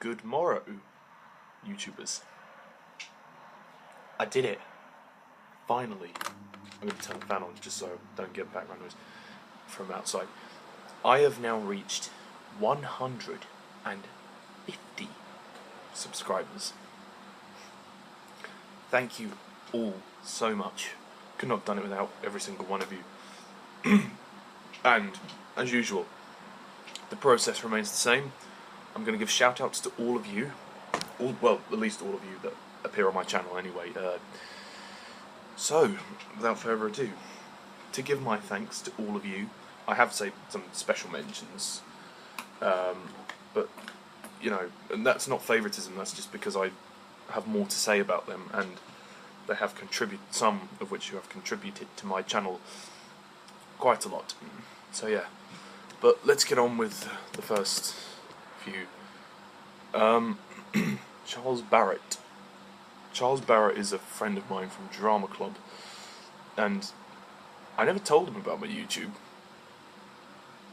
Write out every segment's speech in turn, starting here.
Good morrow, YouTubers. I did it. Finally. I'm going to turn the fan on just so I don't get background noise from outside. I have now reached 150 subscribers. Thank you all so much. Could not have done it without every single one of you. And, as usual, the process remains the same. I'm going to give shout-outs to all of you. Well, at least all of you that appear on my channel anyway. So, without further ado, to give my thanks to all of you, I have saved some special mentions. But, you know, and that's not favouritism, that's just because I have more to say about them, and they have contributed, some of which you have contributed to my channel quite a lot. So yeah, but let's get on with the first few. Charles Barrett. Charles Barrett is a friend of mine from Drama Club, and I never told him about my YouTube.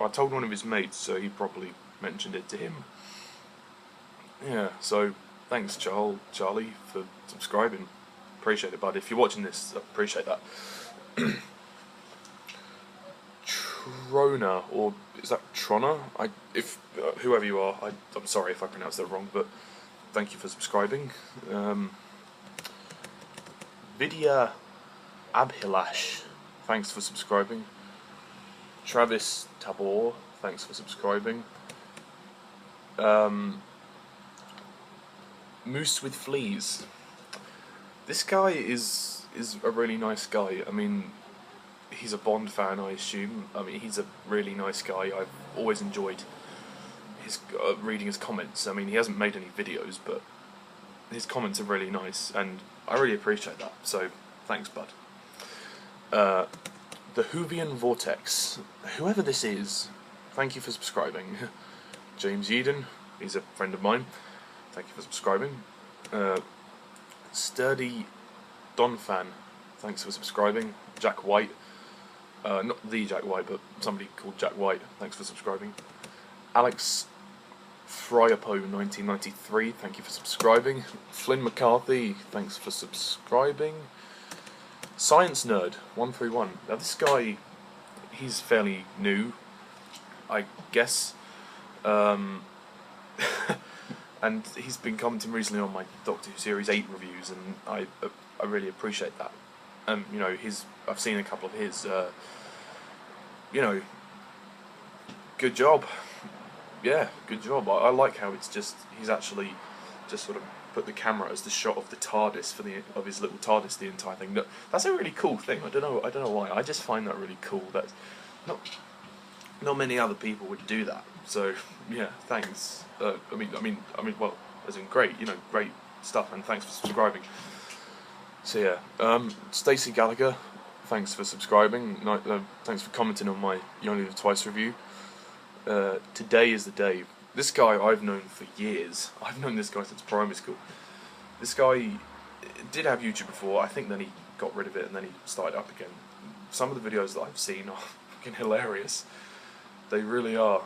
I told one of his mates, so he probably mentioned it to him. Yeah, so thanks Charlie for subscribing. Appreciate it, bud. If you're watching this, I appreciate that. Trona, or is that Trona? Whoever you are, I'm sorry if I pronounced that wrong, but thank you for subscribing. Vidya Abhilash, thanks for subscribing. Travis Tabor, thanks for subscribing. Moose with Fleas. This guy is a really nice guy. I mean, he's a Bond fan, I assume. I mean, he's a really nice guy. I've always enjoyed his reading his comments. I mean, he hasn't made any videos, but his comments are really nice, and I really appreciate that. So, thanks, bud. The Hoovian Vortex. Whoever this is, thank you for subscribing. James Eden, he's a friend of mine. Thank you for subscribing. Sturdy Don Fan, thanks for subscribing. Jack White. Not the Jack White, but somebody called Jack White, thanks for subscribing. Alex Fryapo1993, thank you for subscribing. Flynn McCarthy, thanks for subscribing. Science Nerd 131. Now this guy, he's fairly new, I guess. And he's been commenting recently on my Doctor Who Series 8 reviews, and I really appreciate that. You know, I've seen a couple of his, you know, good job. Yeah, good job. I like how it's he's actually just sort of put the camera as the shot of the TARDIS of his little TARDIS the entire thing. That's a really cool thing. I don't know why. I just find that really cool. That's not many other people would do that. So yeah, thanks. I mean, well, as in great, you know, great stuff, and thanks for subscribing. So yeah, Stacey Gallagher, thanks for subscribing. Thanks for commenting on my You Only Live Twice review. Today is the day. This guy I've known for years. I've known this guy since primary school. This guy did have YouTube before. I think then he got rid of it and then he started up again. Some of the videos that I've seen are fucking hilarious. They really are.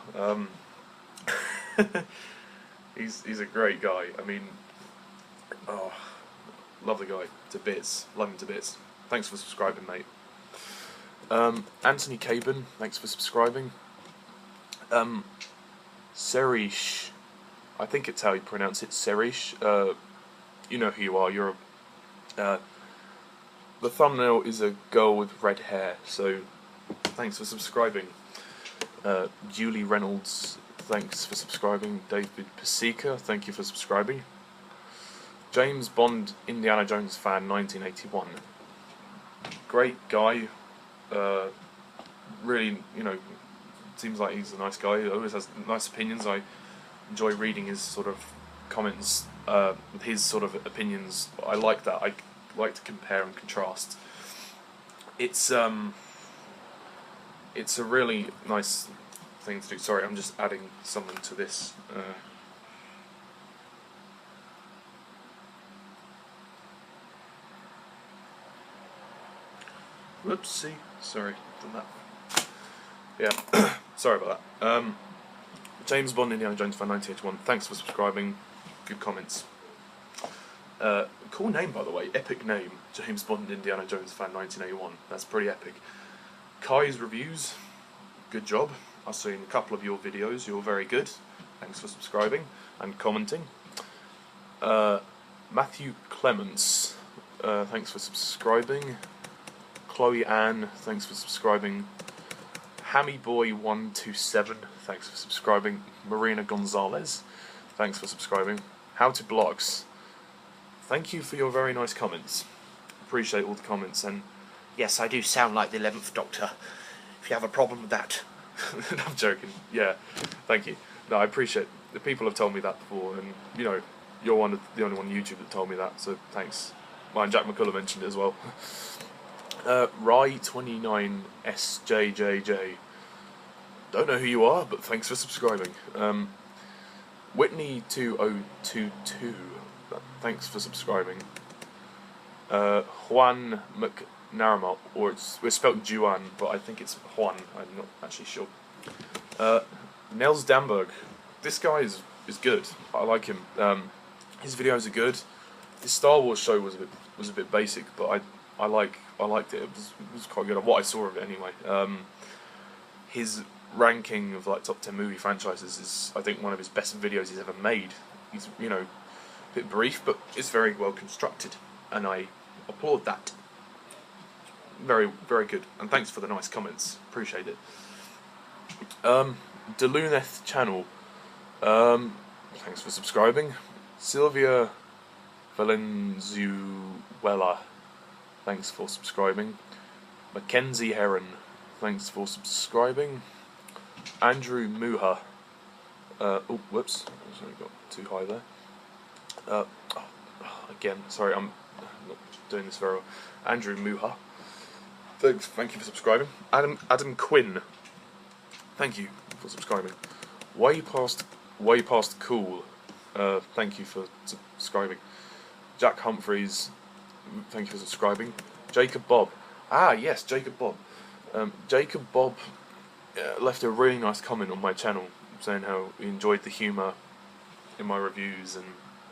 He's a great guy. I mean, oh, love the guy to bits. Love him to bits. Thanks for subscribing, mate. Anthony Caban, thanks for subscribing. Serish, I think it's how you pronounce it, Serish. You know who you are. You're the thumbnail is a girl with red hair, so thanks for subscribing. Julie Reynolds, thanks for subscribing. David Pasika, thank you for subscribing. James Bond, Indiana Jones fan, 1981. Great guy. Really, you know, seems like he's a nice guy. He always has nice opinions. I enjoy reading his sort of comments with his sort of opinions. I like that. I like to compare and contrast. It's a really nice thing to do. Sorry, I'm just adding something to this. Whoopsie. Sorry, done that. Yeah, sorry about that. James Bond, Indiana Jones fan 1981. Thanks for subscribing. good comments. Cool name, by the way, epic name. James Bond Indiana Jones fan 1981. That's pretty epic. Kai's reviews, good job. I've seen a couple of your videos, you're very good. Thanks for subscribing and commenting. Matthew Clements, thanks for subscribing. Chloe Ann, thanks for subscribing. HammyBoy127, thanks for subscribing. Marina Gonzalez, thanks for subscribing. How to Blogs, thank you for your very nice comments. Appreciate all the comments, and yes, I do sound like the 11th Doctor, if you have a problem with that. I'm joking, yeah, thank you. No, I appreciate the people have told me that before, and you know, you're the only one on YouTube that told me that, so thanks. Mine, Jack McCullough mentioned it as well. Rye29SJJJ, don't know who you are, but thanks for subscribing. Whitney2022, thanks for subscribing. Juan McNaramot, or it's spelled Juan, but I think it's Juan, I'm not actually sure. Nels Damberg, this guy is good, I like him. His videos are good. His Star Wars show was a bit basic, but I liked it. It was quite good. What I saw of it anyway. His ranking of like top 10 movie franchises is, I think, one of his best videos he's ever made. He's, you know, a bit brief, but it's very well constructed, and I applaud that. Very, very good. And thanks for the nice comments. Appreciate it. Deluneth channel. Thanks for subscribing. Sylvia Valenzuela, thanks for subscribing. Mackenzie Heron, thanks for subscribing. Andrew Muha, oh, whoops, I got too high there. Again, sorry, I'm not doing this very well. Andrew Muha, thank you for subscribing. Adam Quinn, thank you for subscribing. Way past cool, thank you for subscribing. Jack Humphreys, thank you for subscribing. Jacob Bob, yes, Jacob Bob. Jacob Bob left a really nice comment on my channel saying how he enjoyed the humour in my reviews and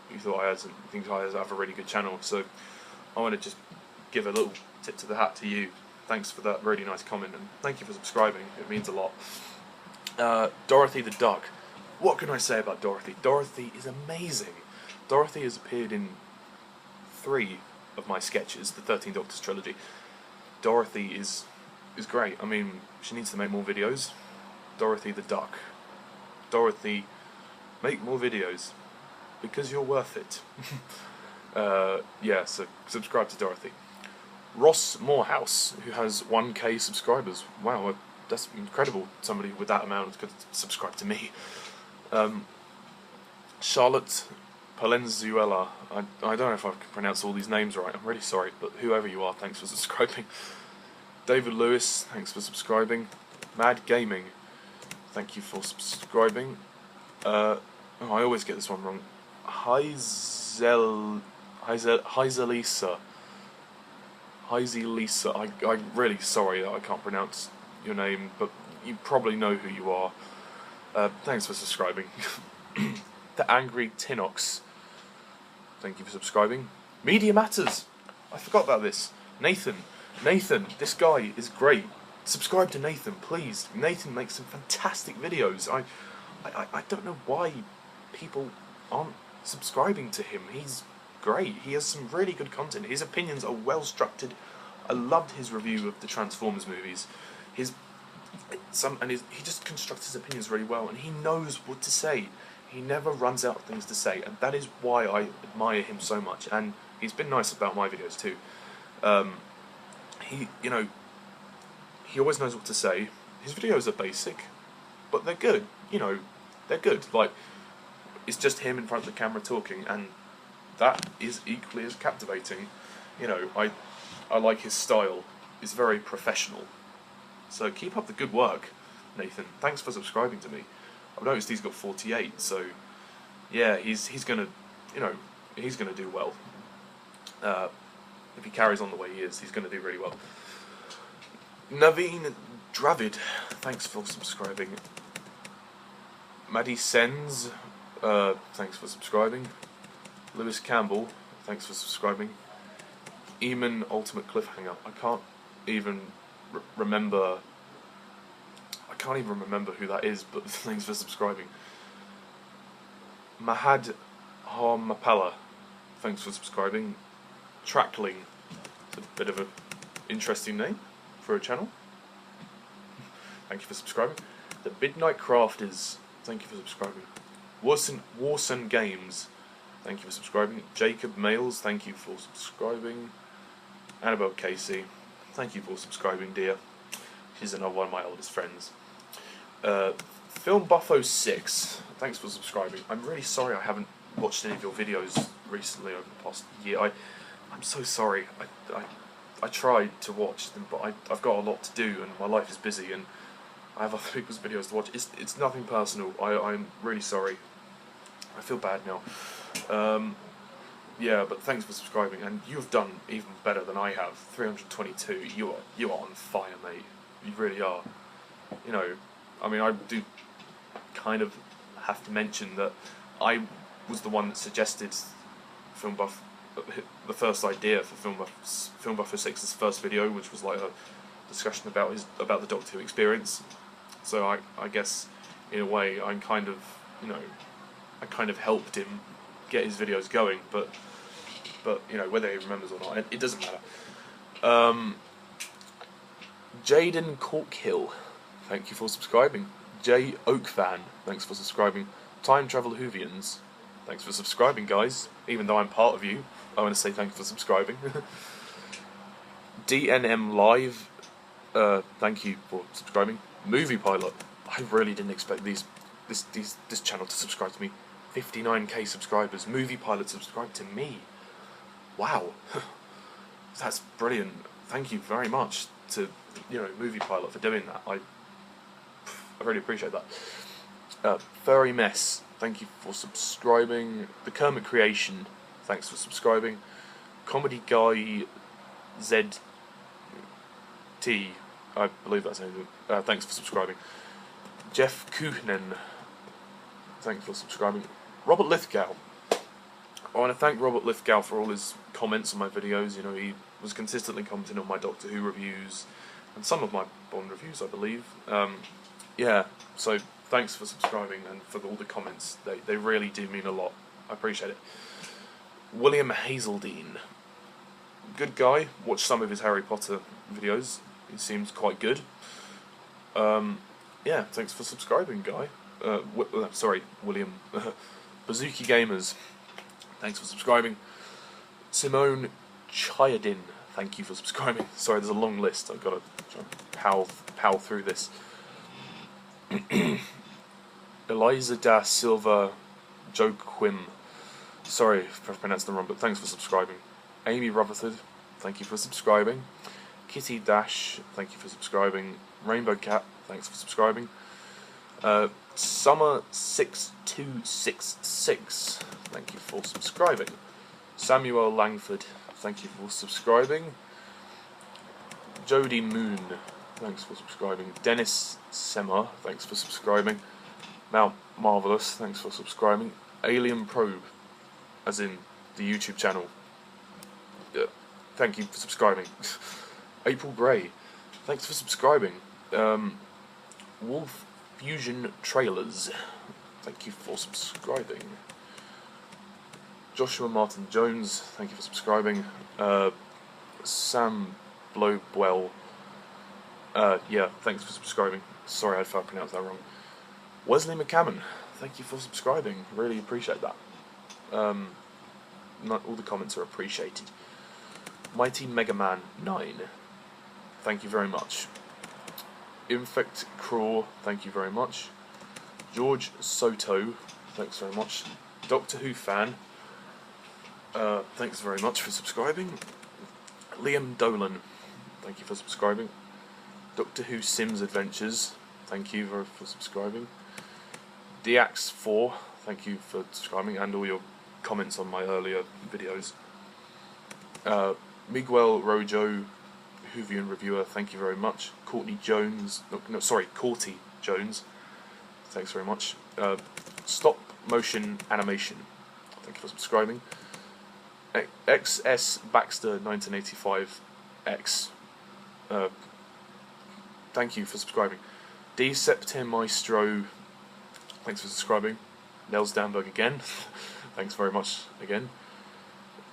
he thought I have a really good channel. So I want to just give a little tip to the hat to you. Thanks for that really nice comment, and thank you for subscribing. It means a lot. Dorothy the Duck. What can I say about Dorothy? Dorothy is amazing. Dorothy has appeared in 3 of my sketches, the 13 Doctors trilogy. Dorothy is great. I mean, she needs to make more videos. Dorothy the Duck. Dorothy, make more videos, because you're worth it. Yeah, so subscribe to Dorothy. Ross Morehouse, who has 1k subscribers. Wow, that's incredible. Somebody with that amount could subscribe to me. Charlotte Palenzuela, I don't know if I can pronounce all these names right, I'm really sorry, but whoever you are, thanks for subscribing. David Lewis, thanks for subscribing. Mad Gaming, thank you for subscribing. I always get this one wrong. Heizelisa, I'm really sorry that I can't pronounce your name, but you probably know who you are. Thanks for subscribing. The Angry Tinox, thank you for subscribing. Media Matters, I forgot about this. Nathan, this guy is great. Subscribe to Nathan, please. Nathan makes some fantastic videos. I don't know why people aren't subscribing to him. He's great. He has some really good content. His opinions are well structured. I loved his review of the Transformers movies. He just constructs his opinions really well, and he knows what to say. He never runs out of things to say, and that is why I admire him so much. And he's been nice about my videos too. He always knows what to say. His videos are basic, but they're good. They're good. Like, it's just him in front of the camera talking, and that is equally as captivating. I like his style. It's very professional. So keep up the good work, Nathan. Thanks for subscribing to me. I've noticed he's got 48, so yeah, he's gonna do well. If he carries on the way he is, he's gonna do really well. Naveen Dravid, thanks for subscribing. Maddie Sens, thanks for subscribing. Lewis Campbell, thanks for subscribing. Eamon Ultimate Cliffhanger, I can't even remember. I can't even remember who that is, but thanks for subscribing. Mahad Harmapala, thanks for subscribing. Trackling, it's a bit of an interesting name for a channel. Thank you for subscribing. The Midnight Crafters, thank you for subscribing. Warson Games, thank you for subscribing. Jacob Males, thank you for subscribing. Annabelle Casey, thank you for subscribing, dear. She's another one of my oldest friends. Film Buffo 6, thanks for subscribing. I'm really sorry I haven't watched any of your videos recently over the past year. I'm so sorry. I tried to watch them, but I've got a lot to do and my life is busy and I have other people's videos to watch. It's nothing personal. I'm really sorry. I feel bad now. Yeah, but thanks for subscribing, and you've done even better than I have. 322. You are on fire, mate. You really are. You know, I mean, I do kind of have to mention that I was the one that suggested the first idea for Film Buffo 6's first video, which was like a discussion about the Doctor Who experience. So I guess in a way I'm kind of, you know, I kind of helped him get his videos going, but you know, whether he remembers or not, it doesn't matter. Jaden Corkhill, thank you for subscribing. J Oakfan, thanks for subscribing. Time Travel Whovians, thanks for subscribing, guys. Even though I'm part of you, I want to say thank you for subscribing. DNM Live, thank you for subscribing. Movie Pilot, I really didn't expect this channel to subscribe to me. 59k subscribers. Movie Pilot subscribed to me. Wow, that's brilliant. Thank you very much to, you know, Movie Pilot for doing that. I really appreciate that. Furry Mess, thank you for subscribing. The Kermit Creation, thanks for subscribing. Comedy Guy ZT, I believe that's his name. Thanks for subscribing. Jeff Kuhnen, thanks for subscribing. Robert Lithgow, I want to thank Robert Lithgow for all his comments on my videos. You know, he was consistently commenting on my Doctor Who reviews and some of my Bond reviews, I believe. Yeah, so thanks for subscribing and for all the comments. They really do mean a lot. I appreciate it. William Hazeldine, good guy. Watched some of his Harry Potter videos. He seems quite good. Yeah, thanks for subscribing, guy. Sorry, William. Bazooki Gamers, thanks for subscribing. Simone Chayadin, thank you for subscribing. Sorry, there's a long list. I've got to try and pow through this. Eliza da Silva Joaquim, sorry if I pronounced them wrong, but thanks for subscribing. Amy Rutherford, thank you for subscribing. Kitty Dash, thank you for subscribing. Rainbow Cat, thanks for subscribing. Summer 6266, thank you for subscribing. Samuel Langford, thank you for subscribing. Jodie Moon, thanks for subscribing. Dennis Sema, thanks for subscribing. Mount Marvelous, thanks for subscribing. Alien Probe, as in the YouTube channel, thank you for subscribing. April Gray, thanks for subscribing. Wolf Fusion Trailers, thank you for subscribing. Joshua Martin Jones, thank you for subscribing. Sam Blowwell, yeah, thanks for subscribing. Sorry if I pronounced that wrong. Wesley McCammon, thank you for subscribing. Really appreciate that. Not all the comments are appreciated. Mighty Mega Man 9, thank you very much. Infect Craw, thank you very much. George Soto, thanks very much. Doctor Who fan, thanks very much for subscribing. Liam Dolan, thank you for subscribing. Doctor Who Sims Adventures, thank you for subscribing. Diax4, thank you for subscribing and all your comments on my earlier videos. Miguel Rojo, Whovian reviewer, thank you very much. Courtney Jones, Courty Jones, thanks very much. Stop Motion Animation, thank you for subscribing. XS Baxter 1985 X. Thank you for subscribing. D Septemaestro, thanks for subscribing. Nels Danberg again, thanks very much again.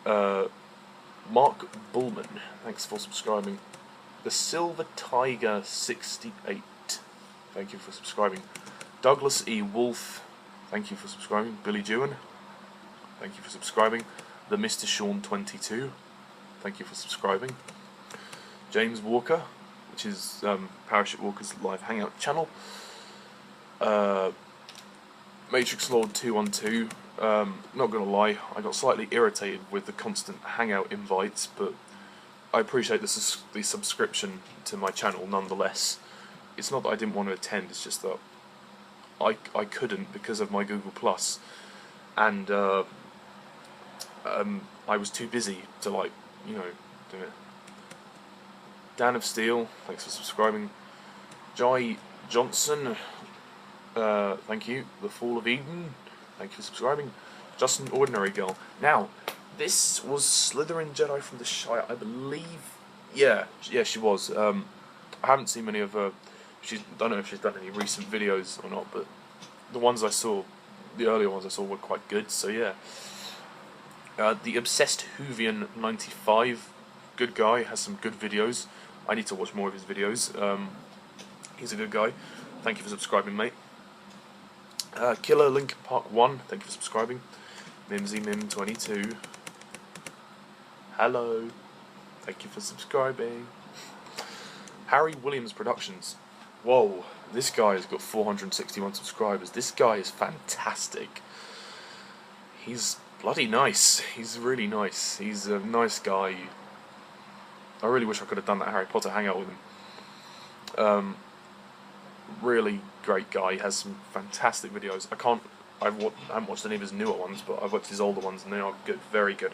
Mark Bullman, thanks for subscribing. The Silver Tiger 68, thank you for subscribing. Douglas E. Wolf, thank you for subscribing. Billy Dewan, thank you for subscribing. The Mr. Sean 22, thank you for subscribing. James Walker, which is Parachute Walker's live hangout channel. Matrix Lord 212. Not gonna lie, I got slightly irritated with the constant hangout invites, but I appreciate the subscription to my channel nonetheless. It's not that I didn't want to attend, it's just that I couldn't because of my Google Plus, and I was too busy to, like, you know, do it. Dan of Steel, thanks for subscribing. Jai Johnson, thank you. The Fall of Eden, thank you for subscribing. Justin Ordinary Girl. Now, this was Slytherin Jedi from the Shire, I believe. Yeah, she was. I haven't seen many of her. Don't know if she's done any recent videos or not, but the ones I saw, the earlier ones I saw, were quite good. So yeah. The Obsessed Whovian 95, good guy, has some good videos. I need to watch more of his videos. He's a good guy. Thank you for subscribing, mate. Killer Linkin Park 1, thank you for subscribing. Mimsy Mim 22. Hello. Thank you for subscribing. Harry Williams Productions. Whoa, this guy has got 461 subscribers. This guy is fantastic. He's bloody nice. He's really nice. He's a nice guy. I really wish I could have done that Harry Potter hangout with him. Really great guy. He has some fantastic videos. I haven't watched any of his newer ones, but I've watched his older ones, and they are good, very good.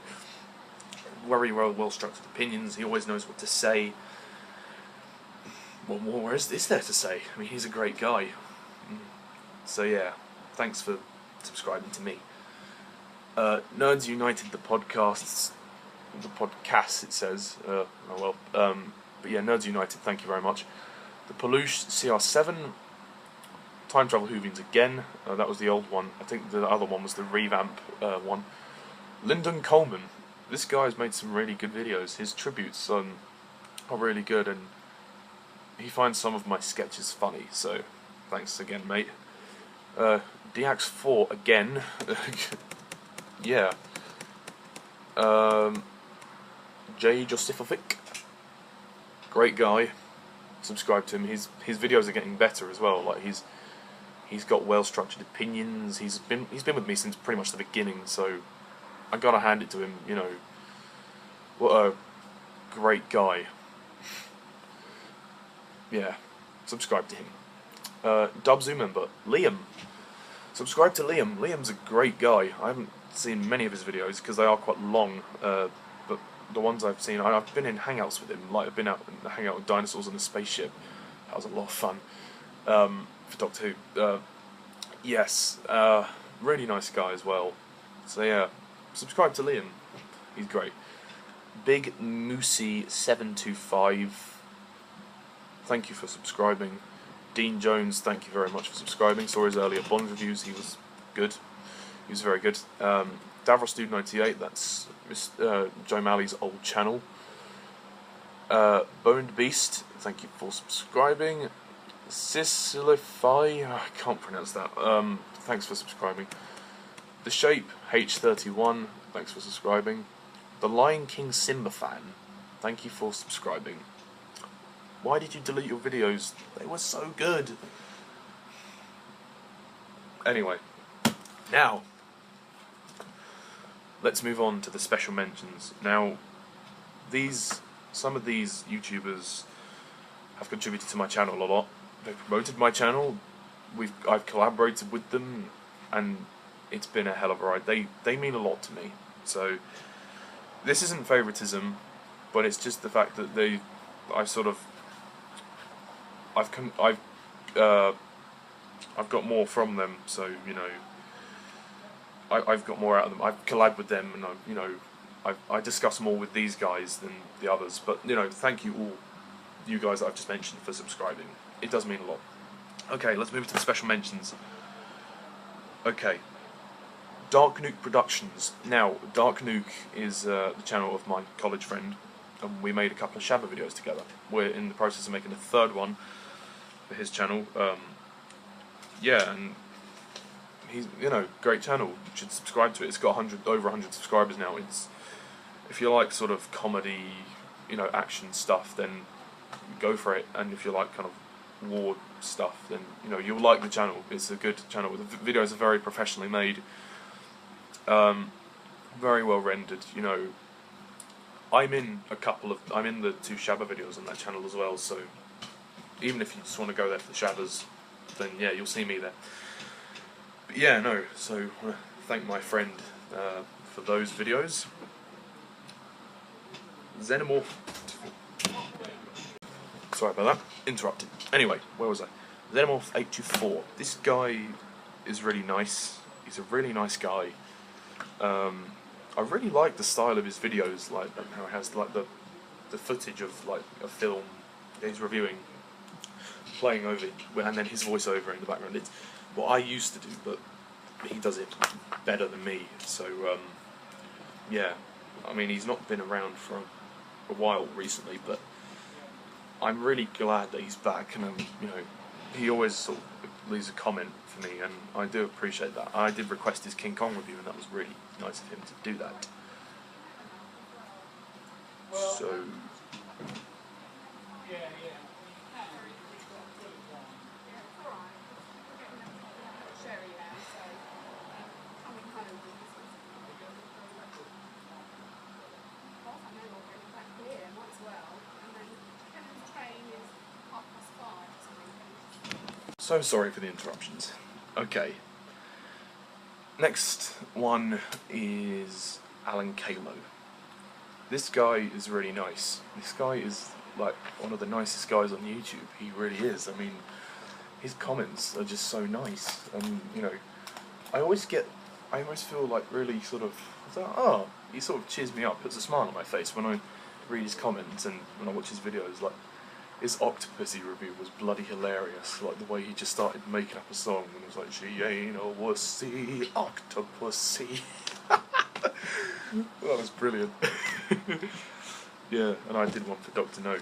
Very well structured opinions. He always knows what to say. What more is there to say? I mean, he's a great guy. So yeah, thanks for subscribing to me. Nerds United, the podcast it says. Oh well. But yeah, Nerds United, thank you very much. The Peluche CR7, Time Travel Whovians again. That was the old one. I think the other one was the revamp one. Lyndon Coleman. This guy's made some really good videos. His tributes are really good, and he finds some of my sketches funny. So thanks again, mate. DX4 again. Yeah. Jay Jostifovic, great guy. Subscribe to him. His videos are getting better as well. Like he's got well structured opinions. He's been with me since pretty much the beginning. So I gotta hand it to him. You know, what a great guy. Yeah, subscribe to him. Dubzu member Liam. Subscribe to Liam. Liam's a great guy. I haven't seen many of his videos because they are quite long. But the ones I've seen, I've been in hangouts with him. Like I've been out and hang out with dinosaurs on a spaceship. That was a lot of fun. For Doctor Who. Yes, really nice guy as well. So yeah, subscribe to Liam. He's great. Big Moosey 725. Thank you for subscribing. Dean Jones, thank you very much for subscribing. Saw his earlier Bond reviews. He was good. He was very good. Davros Dude 98. That's Joe Malley's old channel. Boned Beast, thank you for subscribing. Sicilify, I can't pronounce that. Thanks for subscribing. The Shape H31, thanks for subscribing. The Lion King Simba fan, thank you for subscribing. Why did you delete your videos? They were so good. Anyway, now let's move on to the special mentions. Now, some of these YouTubers have contributed to my channel a lot. They've promoted my channel. I've collaborated with them, and it's been a hell of a ride. They mean a lot to me. So this isn't favoritism, but it's just the fact that I've got more from them. So you know, I've got more out of them. I've collabed with them, and I discuss more with these guys than the others. But you know, thank you all, you guys that I've just mentioned, for subscribing. It does mean a lot. Okay, let's move to the special mentions. Okay, Dark Nuke Productions. Now, Dark Nuke is the channel of my college friend, and we made a couple of Shabba videos together. We're in the process of making a third one for his channel. Yeah, and he's, you know, great channel. You should subscribe to it. It's got over 100 subscribers now. It's, if you like sort of comedy, you know, action stuff, then go for it. And if you like kind of war stuff, then you know you'll like the channel. It's a good channel. The videos are very professionally made, very well rendered. You know, I'm in the 2 Shabba videos on that channel as well. So even if you just want to go there for the Shabbas, then yeah, you'll see me there. But yeah, no. So I want to thank my friend for those videos. Xenomorph. Sorry about that. Interrupted. Anyway, where was I? Xenomorph 824. This guy is really nice. He's a really nice guy. I really like the style of his videos, like how it has like the footage of like a film that he's reviewing, playing over, and then his voiceover in the background. It's what I used to do, but he does it better than me. So yeah, I mean, he's not been around for a while recently, but I'm really glad that he's back, and you know, he always sort of leaves a comment for me, and I do appreciate that. I did request his King Kong review, and that was really nice of him to do that. So so sorry for the interruptions. Okay. Next one is Alan Kalo. This guy is really nice. This guy is like one of the nicest guys on YouTube. He really is. I mean, his comments are just so nice. And you know, I always feel like really sort of, oh, he sort of cheers me up, puts a smile on my face when I read his comments and when I watch his videos. Like, his Octopussy review was bloody hilarious, like the way he just started making up a song and it was like, she ain't a wussy, Octopussy. That was brilliant. Yeah, and I did one for Dr. No.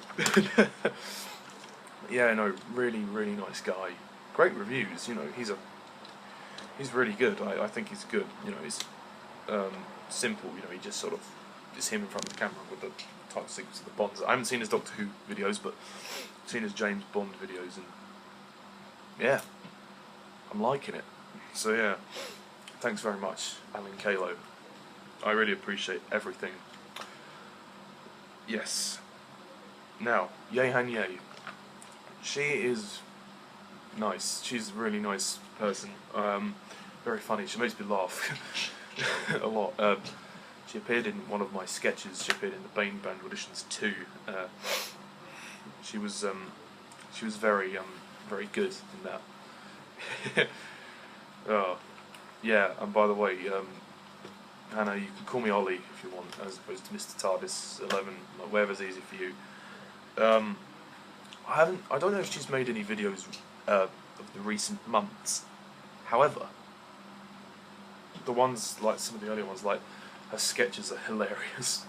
Yeah, no, really, really nice guy. Great reviews, you know, he's really good. I think he's good, you know, he's simple, you know, he just sort of, it's him in front of the camera with the title sequence of the Bonds. I haven't seen his Doctor Who videos, but I've seen his James Bond videos, and yeah, I'm liking it. So yeah, thanks very much, Alan Kalo. I really appreciate everything. Yes. Now, Yay Han Yay. She is nice. She's a really nice person. Very funny. She makes me laugh a lot. She appeared in one of my sketches. She appeared in the Bane Band Auditions 2. She was very very good in that. Oh, yeah. And by the way, Hannah, you can call me Ollie if you want, as opposed to Mr. TARDIS 11, like whatever's easy for you. I don't know if she's made any videos of the recent months. However, the ones, like some of the earlier ones, like her sketches are hilarious.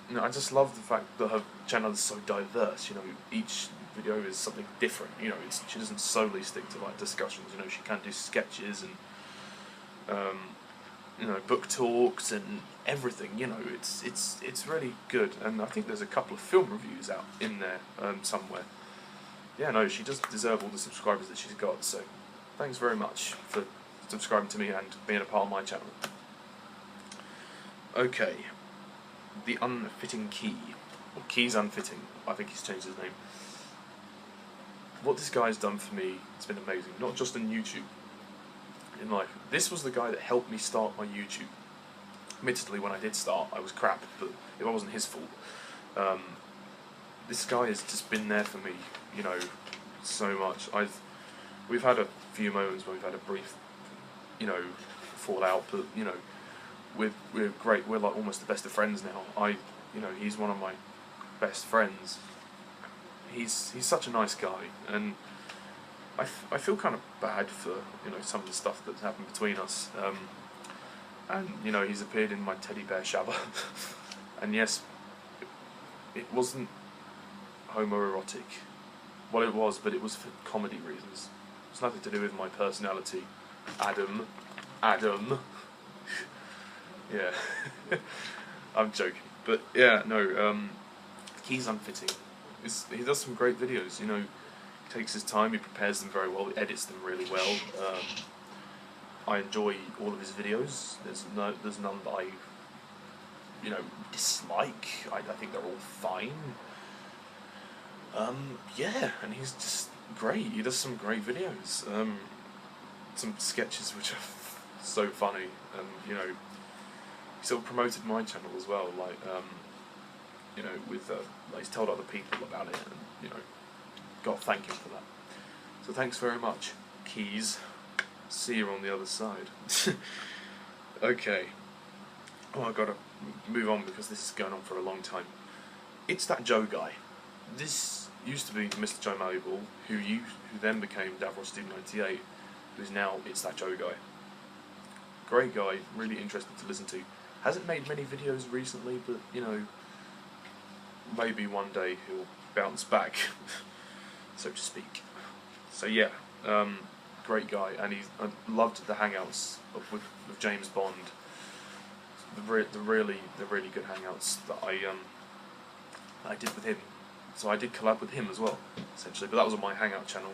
You know, I just love the fact that her channel is so diverse. You know, each video is something different. You know, she doesn't solely stick to like discussions. You know, she can do sketches and you know, book talks and everything. You know, it's really good. And I think there's a couple of film reviews out in there somewhere. Yeah, no, she does deserve all the subscribers that she's got. So, thanks very much for subscribing to me and being a part of my channel. Okay, The Unfitting Key, or Key's Unfitting, I think he's changed his name. What this guy's done for me, it's been amazing, not just on YouTube, in life. This was the guy that helped me start my YouTube. Admittedly, when I did start, I was crap, but it wasn't his fault. This guy has just been there for me, you know, so much. We've had a few moments where we've had a brief, you know, fallout, but, you know, we're great. We're like almost the best of friends now. He's one of my best friends. He's such a nice guy, and I feel kind of bad for some of the stuff that's happened between us. And he's appeared in my teddy bear shower, and yes, it wasn't homoerotic. Well, it was, but it was for comedy reasons. It's nothing to do with my personality. Adam. Yeah. I'm joking. But yeah, no, he's unfitting. He does some great videos, he takes his time, he prepares them very well, he edits them really well. I enjoy all of his videos. There's none that I dislike. I think they're all fine. Yeah, and he's just great. He does some great videos. Some sketches which are so funny, and he sort of promoted my channel as well. Like, with like he's told other people about it, and got to thank him for that. So thanks very much, Keys. See you on the other side. Okay. Oh, I've got to move on because this is going on for a long time. It's that Joe guy. This used to be Mr. Joe Malleable, who then became Davrosty98, who's now It's That Joe guy. Great guy, really interesting to listen to. Hasn't made many videos recently, but maybe one day he'll bounce back, so to speak. So yeah, great guy, and I loved the hangouts with James Bond. The really good hangouts that I did with him. So I did collab with him as well, essentially. But that was on my Hangout channel,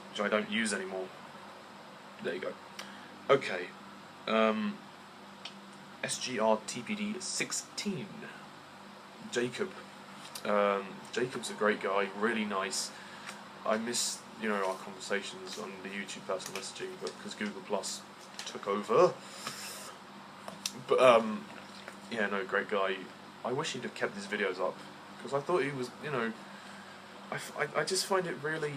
which I don't use anymore. There you go. Okay. SGR TPD 16. Jacob. Jacob's a great guy, really nice. I miss our conversations on the YouTube personal messaging, but because Google Plus took over. But yeah, no, great guy. I wish he'd have kept his videos up, because I thought he was, I just find it really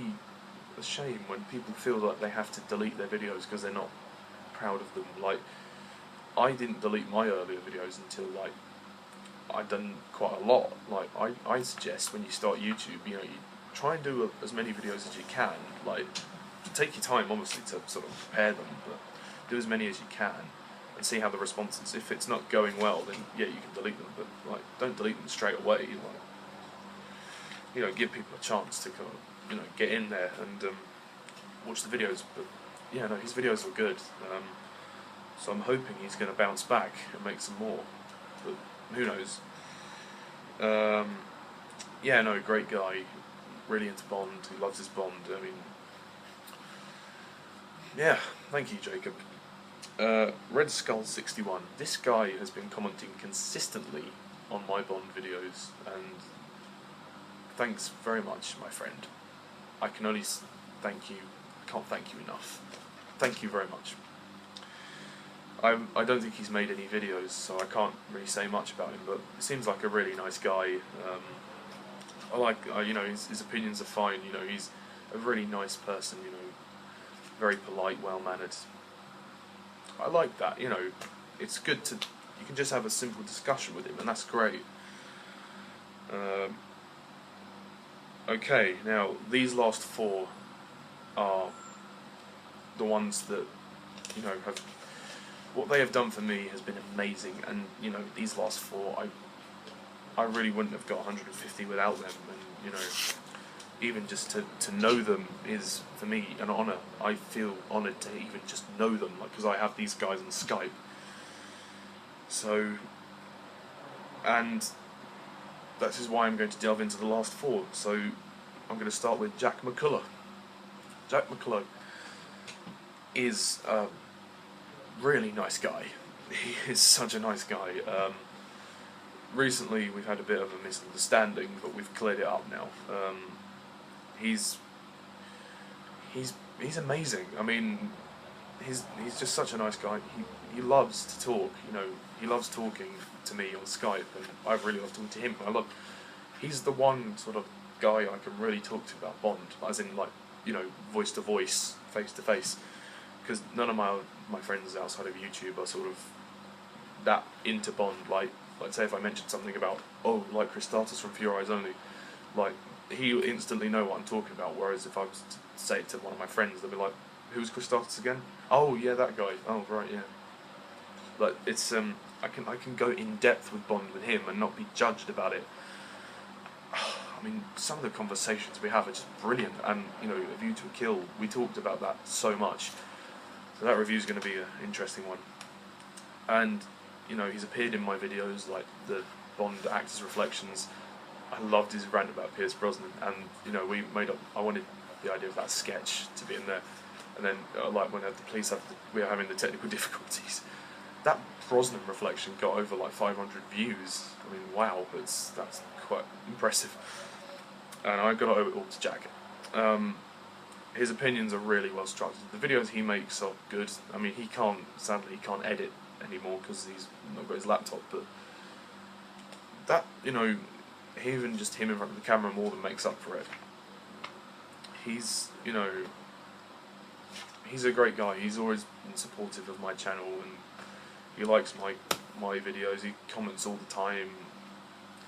a shame when people feel like they have to delete their videos because they're not proud of them. Like, I didn't delete my earlier videos until like I'd done quite a lot. Like, I suggest when you start YouTube, you try and do as many videos as you can. Like, take your time, obviously, to sort of prepare them, but do as many as you can and see how the response is. If it's not going well, then yeah, you can delete them, but like, don't delete them straight away. Like, give people a chance to kind of, get in there and watch the videos. But yeah, no, his videos were good. So I'm hoping he's going to bounce back and make some more. But who knows? Yeah, no, great guy. Really into Bond. He loves his Bond. I mean, yeah. Thank you, Jacob. Red Skull 61. This guy has been commenting consistently on my Bond videos, and thanks very much, my friend. I can only thank you. I can't thank you enough. Thank you very much. I don't think he's made any videos, so I can't really say much about him, but he seems like a really nice guy. I like, his opinions are fine. He's a really nice person. Very polite, well-mannered. I like that. It's good to, you can just have a simple discussion with him, and that's great. Okay, now these last four are the ones that have. What they have done for me has been amazing, and these last four, I really wouldn't have got 150 without them, and even just to know them is for me an honour. I feel honoured to even just know them, like, because I have these guys on Skype. So, and that is why I'm going to delve into the last four. So I'm going to start with Jack McCullough. Jack McCullough is really nice guy. He is such a nice guy. Recently we've had a bit of a misunderstanding, but we've cleared it up now. He's amazing. I mean, he's just such a nice guy. He loves to talk. He loves talking to me on Skype, and I really love talking to him. He's the one sort of guy I can really talk to about Bond, as in, like, voice to voice, face to face. Because none of my friends outside of YouTube are sort of that into Bond. Like say if I mentioned something about, oh, like Christatus from For Your Eyes Only, like he'll instantly know what I'm talking about. Whereas if I was to say it to one of my friends, they'll be like, who's Christatus again? Oh yeah, that guy. Oh right, yeah. Like it's I can go in depth with Bond with him and not be judged about it. I mean, some of the conversations we have are just brilliant, and you know, A View to a Kill, we talked about that so much. So that review is going to be an interesting one. And you know, he's appeared in my videos like the Bond Actors Reflections. I loved his rant about Pierce Brosnan, and you know, we made up. I wanted the idea of that sketch to be in there, and then like when the police we were having the technical difficulties, that Brosnan reflection got over like 500 views. I mean, wow, that's quite impressive. And I got it all to Jack. His opinions are really well structured. The videos he makes are good. I mean, sadly he can't edit anymore because he's not got his laptop, but that, you know, even just him in front of the camera more than makes up for it. He's, you know, he's a great guy. He's always been supportive of my channel, and he likes my videos. He comments all the time,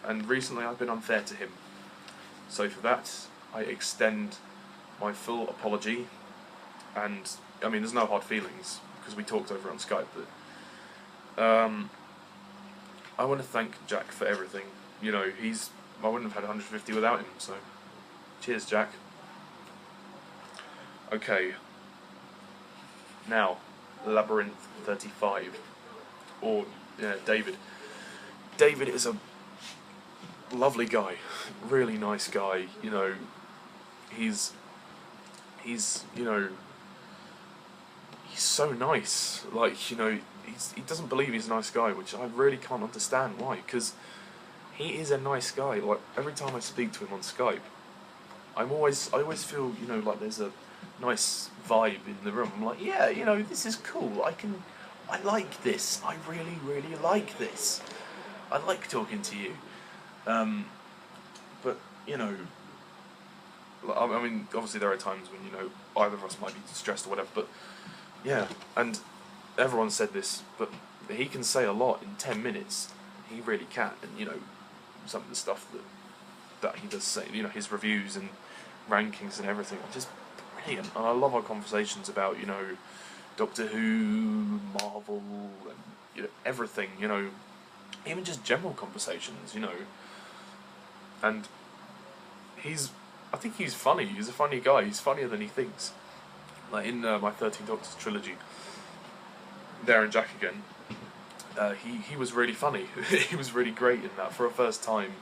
and recently I've been unfair to him. So for that, I extend my full apology, and I mean, there's no hard feelings because we talked over on Skype, but I want to thank Jack for everything. You know, I wouldn't have had 150 without him, so cheers, Jack. Okay, now Labyrinth 35, or David. David is a lovely guy, really nice guy. You know, he's you know, he's so nice. Like, you know, he doesn't believe he's a nice guy, which I really can't understand why, because he is a nice guy. Like, every time I speak to him on Skype, I always feel, you know, like there's a nice vibe in the room. I'm like, yeah, you know, this is cool. I like this. I really, really like this. I like talking to you. But, you know, I mean, obviously there are times when, you know, either of us might be stressed or whatever, but, yeah, and everyone said this, but he can say a lot in 10 minutes. He really can, and, you know, some of the stuff that he does say, you know, his reviews and rankings and everything are just brilliant. And I love our conversations about, you know, Doctor Who, Marvel, and, you know, everything, you know, even just general conversations, you know. And I think he's funny. He's a funny guy. He's funnier than he thinks. Like in my 13 Doctors trilogy, There and Jack Again, he was really funny. He was really great in that. For a first time,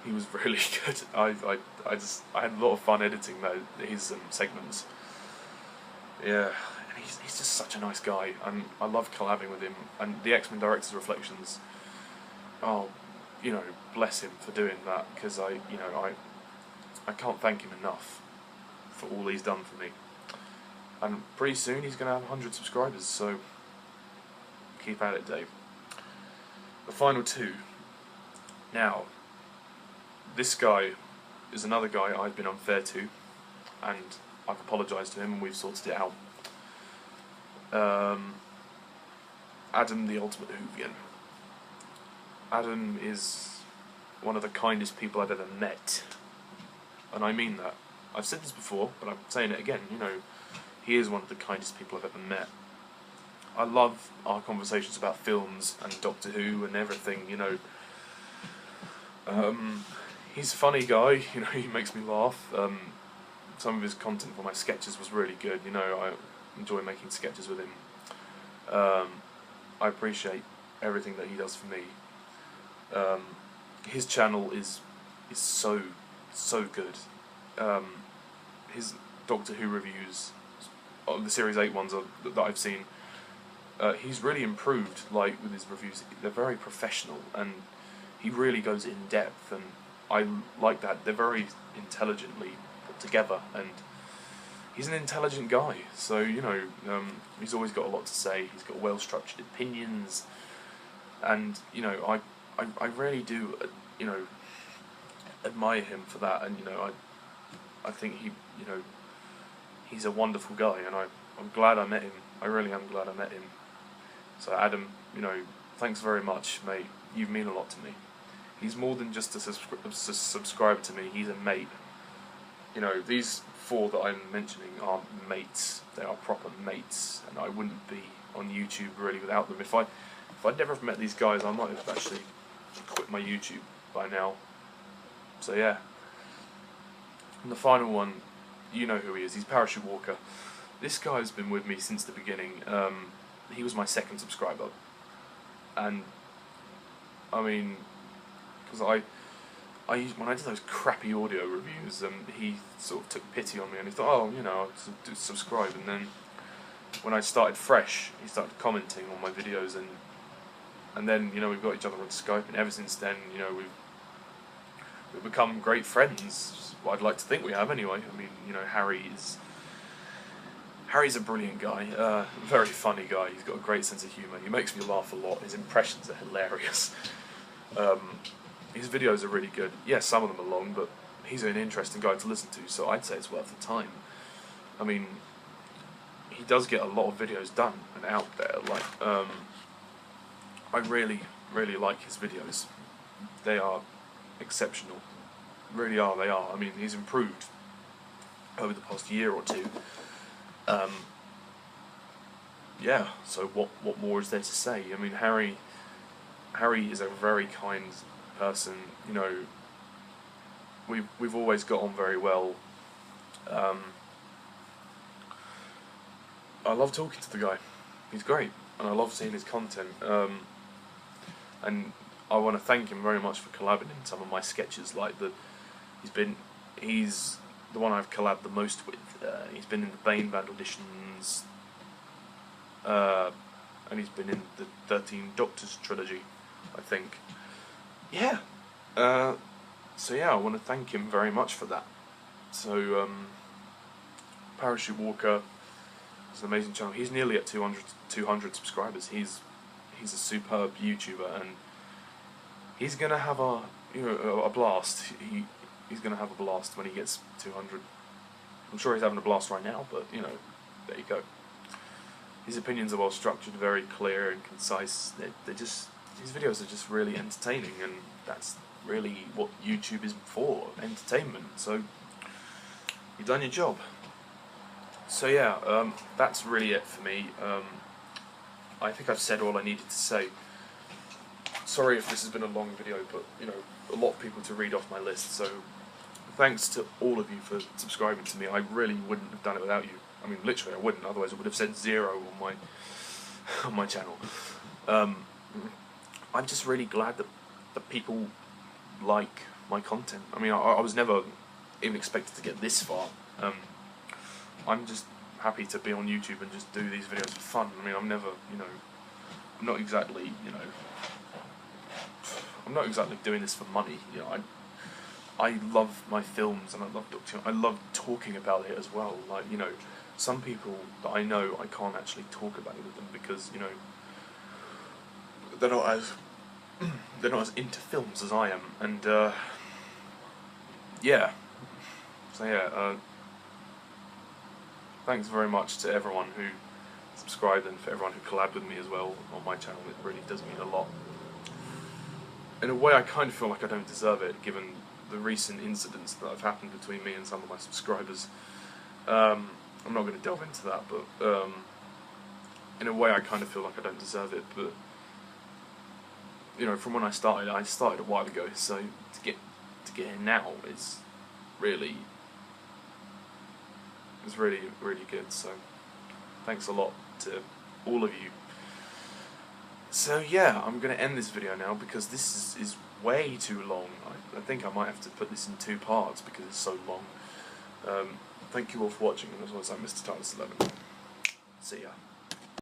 he was really good. I had a lot of fun editing his segments. Yeah, and he's just such a nice guy, and I love collabing with him. And the X-Men Directors Reflections, oh, you know, bless him for doing that, because I can't thank him enough for all he's done for me. And pretty soon he's going to have 100 subscribers, so keep at it, Dave. The final two. Now, this guy is another guy I've been unfair to, and I've apologised to him and we've sorted it out. Adam the Ultimate Whovian. Adam is one of the kindest people I've ever met. And I mean that. I've said this before, but I'm saying it again, you know, he is one of the kindest people I've ever met. I love our conversations about films and Doctor Who and everything, you know. He's a funny guy, you know, he makes me laugh. Some of his content for my sketches was really good, you know, I enjoy making sketches with him. I appreciate everything that he does for me. His channel is so good. His Doctor Who reviews, the Series 8 ones that I've seen, he's really improved, like, with his reviews. They're very professional, and he really goes in depth, and I like that. They're very intelligently put together, and he's an intelligent guy, so, you know, he's always got a lot to say. He's got well-structured opinions, and, you know, I really do, you know, admire him for that, and, you know, I think you know, he's a wonderful guy, and I'm glad I met him. I really am glad I met him. So Adam, you know, thanks very much, mate. You mean a lot to me. He's more than just a subscriber to me, he's a mate. You know, these 4 that I'm mentioning are mates. They are proper mates, and I wouldn't be on YouTube really without them. If I'd never have met these guys, I might have actually quit my YouTube by now. So yeah. And the final one, you know who he is. He's Parachute Walker. This guy's been with me since the beginning. He was my 2nd subscriber, and I mean, because when I did those crappy audio reviews, he sort of took pity on me, and he thought, oh, you know, I'll subscribe. And then when I started fresh, he started commenting on my videos, and then, you know, we've got each other on Skype, and ever since then, you know, we've become great friends. Well, I'd like to think we have, anyway. I mean, you know, Harry's a brilliant guy, very funny guy. He's got a great sense of humour. He makes me laugh a lot. His impressions are hilarious. His videos are really good. Yeah, some of them are long, but he's an interesting guy to listen to, so I'd say it's worth the time. I mean, he does get a lot of videos done and out there. Like, I really, really like his videos. They are exceptional. Really are, they are. I mean, he's improved over the past year or 2. Yeah, so what more is there to say? I mean, Harry is a very kind person. You know, we've always got on very well. I love talking to the guy. He's great, and I love seeing his content. And I want to thank him very much for collabing in some of my sketches. Like he's the one I've collabed the most with. He's been in the Bane Band auditions, and he's been in the 13 Doctors trilogy, I think. Yeah. So yeah, I want to thank him very much for that. So Parachute Walker is an amazing channel. He's nearly at 200 subscribers. He's a superb YouTuber, and he's gonna have a blast. He's gonna have a blast when he gets 200. I'm sure he's having a blast right now, but you know, there you go. His opinions are well structured, very clear and concise. His videos are just really entertaining, and that's really what YouTube is for, entertainment. So you've done your job. So yeah, that's really it for me. I think I've said all I needed to say. Sorry if this has been a long video, but you know, a lot of people to read off my list, so thanks to all of you for subscribing to me. I really wouldn't have done it without you. I mean, literally I wouldn't, otherwise it would have said 0 on my channel. I'm just really glad that people like my content. I mean, I was never even expected to get this far. I'm just happy to be on YouTube and just do these videos for fun. I mean, I'm never, you know, I'm not exactly doing this for money. You know, I love my films, and I love talking about it as well. Like, you know, some people that I know, I can't actually talk about it with them because, you know, they're not as into films as I am, and yeah. So yeah, thanks very much to everyone who subscribed, and for everyone who collabed with me as well on my channel. It really does mean a lot. In a way, I kind of feel like I don't deserve it, given the recent incidents that have happened between me and some of my subscribers. I'm not going to delve into that, but in a way I kind of feel like I don't deserve it. But you know, from when I started a while ago, so to get here now is really good. So thanks a lot to all of you. So yeah, I'm going to end this video now because this is way too long. I think I might have to put this in 2 parts because it's so long. Thank you all for watching, and as always, I'm Mr. Titus 11. See ya.